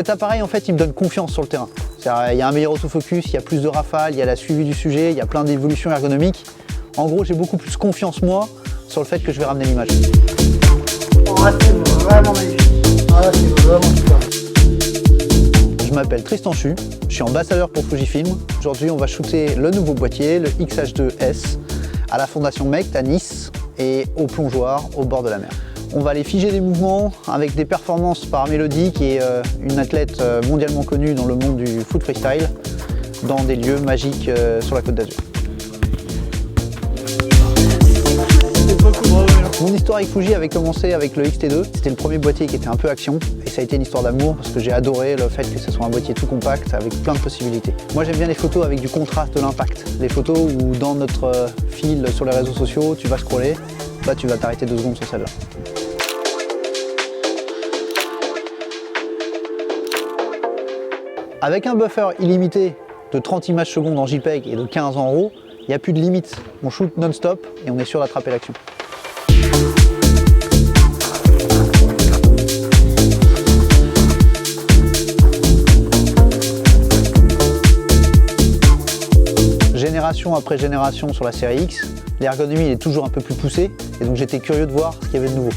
Cet appareil, en fait, il me donne confiance sur le terrain. Il y a un meilleur autofocus, il y a plus de rafales, il y a la suivi du sujet, il y a plein d'évolutions ergonomiques. En gros, j'ai beaucoup plus confiance, moi, sur le fait que je vais ramener l'image. Oh, c'est vraiment magnifique. Ah, c'est vraiment super. Je m'appelle Tristan Chu, je suis ambassadeur pour Fujifilm. Aujourd'hui, on va shooter le nouveau boîtier, le X-H2S, à la fondation Mect à Nice et au plongeoir au bord de la mer. On va aller figer des mouvements avec des performances par Mélodie, qui est une athlète mondialement connue dans le monde du foot freestyle, dans des lieux magiques sur la Côte d'Azur. Mon histoire avec Fuji avait commencé avec le X-T2. C'était le premier boîtier qui était un peu action et ça a été une histoire d'amour parce que j'ai adoré le fait que ce soit un boîtier tout compact avec plein de possibilités. Moi j'aime bien les photos avec du contraste, de l'impact. Les photos où dans notre fil sur les réseaux sociaux, tu vas scroller, bah tu vas t'arrêter 2 secondes sur celle-là. Avec un buffer illimité de 30 images secondes en JPEG et de 15 en RAW, il n'y a plus de limite. On shoot non-stop et on est sûr d'attraper l'action. Génération après génération sur la série X, l'ergonomie est toujours un peu plus poussée et donc j'étais curieux de voir ce qu'il y avait de nouveau.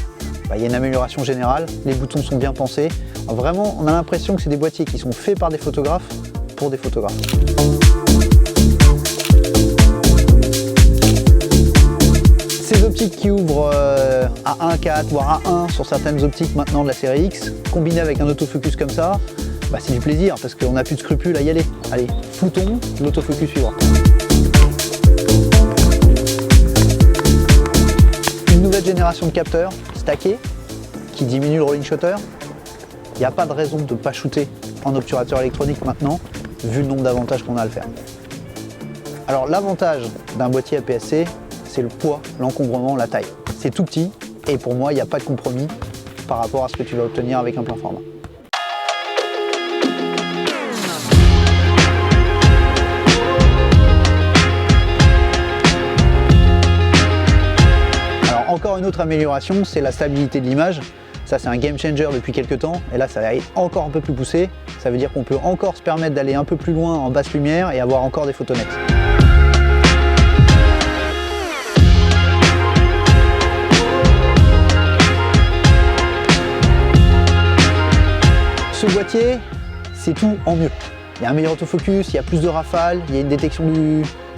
Il y a une amélioration générale, les boutons sont bien pensés. Vraiment, on a l'impression que c'est des boîtiers qui sont faits par des photographes pour des photographes. Ces optiques qui ouvrent à 1.4 voire à 1 sur certaines optiques maintenant de la série X, combinées avec un autofocus comme ça, bah c'est du plaisir parce qu'on n'a plus de scrupules à y aller. Allez, floutons, l'autofocus suivra. Une nouvelle génération de capteurs stackés qui diminue le rolling shutter. Il n'y a pas de raison de ne pas shooter en obturateur électronique maintenant, vu le nombre d'avantages qu'on a à le faire. Alors l'avantage d'un boîtier APS-C, c'est le poids, l'encombrement, la taille. C'est tout petit et pour moi, il n'y a pas de compromis par rapport à ce que tu vas obtenir avec un plein format. Encore une autre amélioration, c'est la stabilité de l'image. Ça, c'est un game changer depuis quelques temps. Et là, ça va être encore un peu plus poussé. Ça veut dire qu'on peut encore se permettre d'aller un peu plus loin en basse lumière et avoir encore des photos nettes. Ce boîtier, c'est tout en mieux. Il y a un meilleur autofocus, il y a plus de rafales, il y a une détection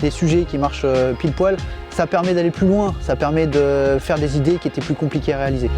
des sujets qui marche pile poil. Ça permet d'aller plus loin, ça permet de faire des idées qui étaient plus compliquées à réaliser.